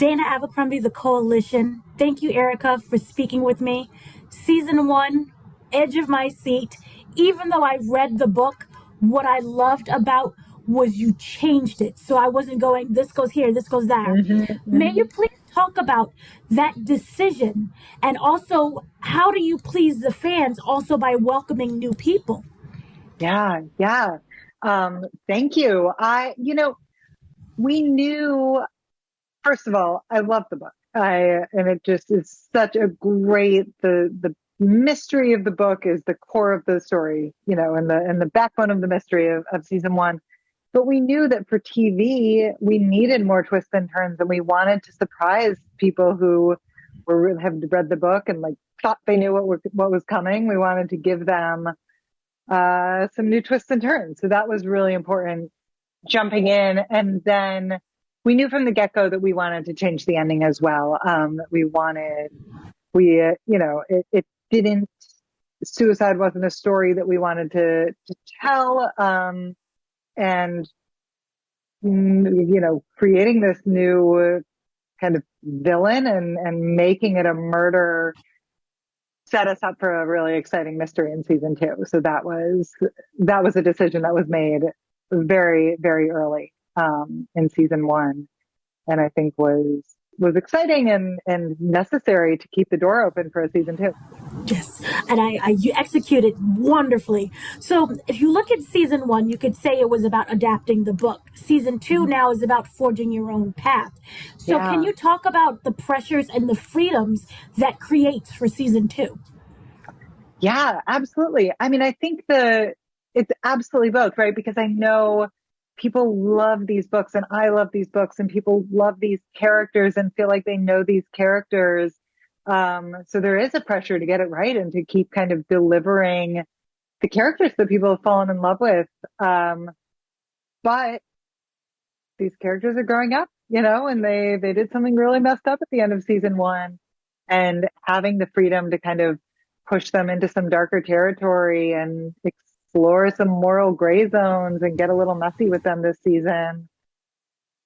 Dana Abercrombie, The Koalition. Thank you, Erica, for speaking with me. Season 1, edge of my seat. Even though I read the book, what I loved about was you changed it. So I wasn't going, this goes here, this goes there. hmm May you hmm please talk about that decision, and also how do you please the fans also by welcoming new people? Yeah, yeah. Thank you. We knew, first of all, I love the book. And it just is such a great, the mystery of the book is the core of the story, and the backbone of the mystery of season one. But we knew that for TV, we needed more twists and turns, and we wanted to surprise people who have read the book and like thought they knew what was coming. We wanted to give them some new twists and turns. So that was really important jumping in. And then we knew from the get-go that we wanted to change the ending as well. It didn't, suicide wasn't a story that we wanted to tell. And, creating this new kind of villain and making it a murder set us up for a really exciting mystery in season two. So that was a decision that was made very, very early in season one, and I think was exciting and necessary to keep the door open for a season two. Yes, and you executed wonderfully. So, if you look at season 1, you could say it was about adapting the book. Season 2 Mhm. now is about forging your own path. So, can Yeah, you talk about the pressures and the freedoms that creates for season 2? yeah, absolutely. I mean, I think it's absolutely both, right? Because I know people love these books and I love these books and people love these characters and feel like they know these characters. So there is a pressure to get it right and to keep kind of delivering the characters that people have fallen in love with. But these characters are growing up, and they did something really messed up at the end of season one, and having the freedom to kind of push them into some darker territory and explore some moral gray zones and get a little messy with them this season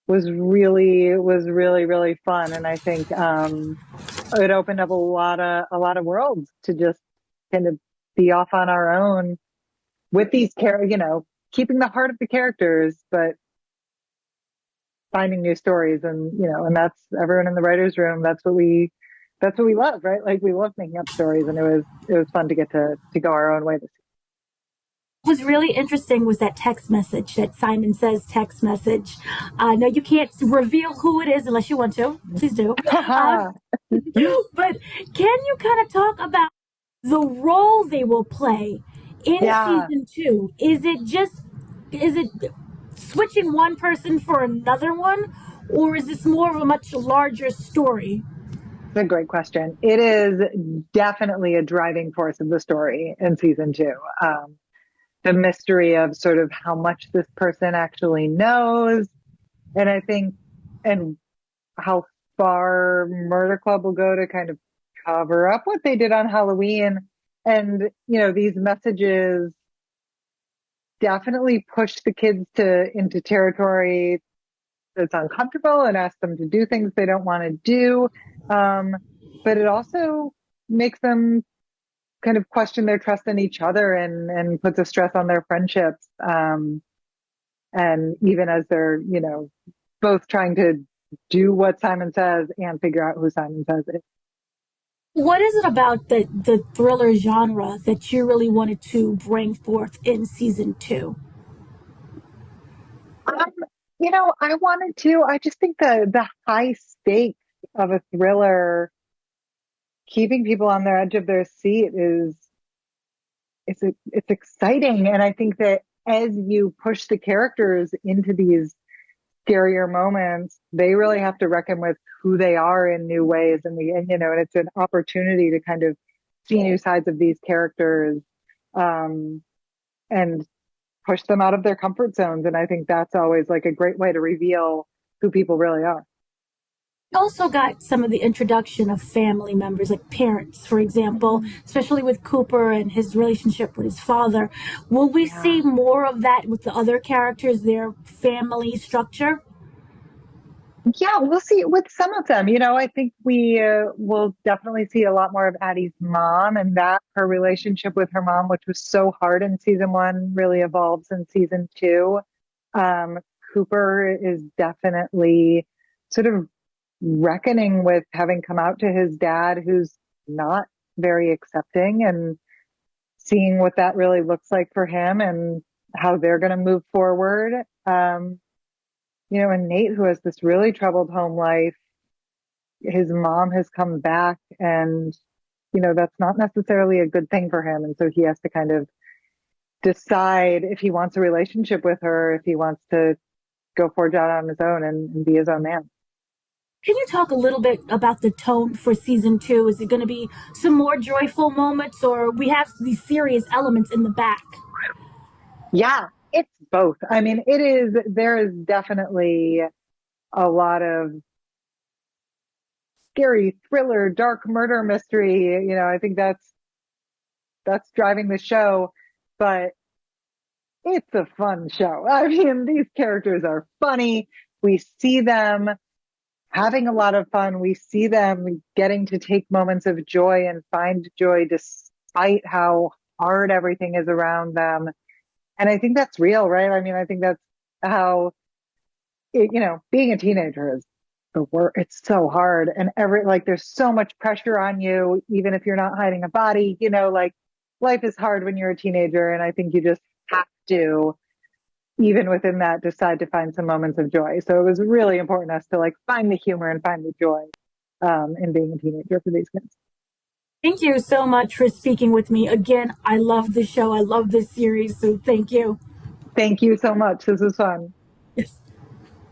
was really really fun. And I think it opened up a lot of worlds to just kind of be off on our own with these keeping the heart of the characters, but finding new stories. And that's everyone in the writers room. That's what we love, right? Like we love making up stories, and it was fun to get to go our own way this What was really interesting was that text message, that Simon Says text message. No, you can't reveal who it is unless you want to. Please do. Uh, year. but can you kind of talk about the role they will play in Yeah, season 2? Is it switching one person for another one, or is this more of a much larger story? it's a great question. It is definitely a driving force of the story in season two. The mystery of sort of how much this person actually knows, and I think, and how far Murder Club will go to kind of cover up what they did on Halloween. And, these messages definitely push the kids into territory that's uncomfortable and ask them to do things they don't want to do. Um, but it also makes them kind of question their trust in each other and puts a stress on their friendships. And even as they're, both trying to do what Simon says and figure out who Simon says is. What is it about the thriller genre that you really wanted to bring forth in season 2? Um, I just think the high stakes of a thriller, keeping people on their edge of their seat it's exciting. And I think that as you push the characters into these scarier moments, they really have to reckon with who they are in new ways. And it's an opportunity to kind of see new sides of these characters, um, and push them out of their comfort zones. And I think that's always like a great way to reveal who people really are. You also got some of the introduction of family members, like parents, for example, Mhm. especially with Cooper and his relationship with his father. Will we see Yeah. more of that with the other characters, their family structure? Yeah, we'll see with some of them. You know, I think we will definitely see a lot more of Addie's mom, and that her relationship with her mom, which was so hard in season one, really evolves in season two. Um, Cooper is definitely sort of reckoning with having come out to his dad, who's not very accepting, and seeing what that really looks like for him and how they're going to move forward. You know, and Nate, who has this really troubled home life, his mom has come back, and, you know, that's not necessarily a good thing for him. And so he has to kind of decide if he wants a relationship with her, if he wants to go forge out on his own and be his own man. Can you talk a little bit about the tone for season two? Is it going to be some more joyful moments, or we have these serious elements in the back? Yeah, it's both. I mean, there is definitely a lot of scary thriller, dark murder mystery. You know, I think that's driving the show, but it's a fun show. I mean, these characters are funny. We see them having a lot of fun. We see them getting to take moments of joy and find joy despite how hard everything is around them. And I think that's real, right? I mean, I think that's how you know, being a teenager is the work. It's so hard. And like, there's so much pressure on you, even if you're not hiding a body, you know, like life is hard when you're a teenager. And I think you just have to, even within that, decide to find some moments of joy. So it was really important to us to like find the humor and find the joy, in being a teenager for these kids. Thank you so much for speaking with me. Again, I love the show. I love this series. So thank you. Thank you so much. This was fun.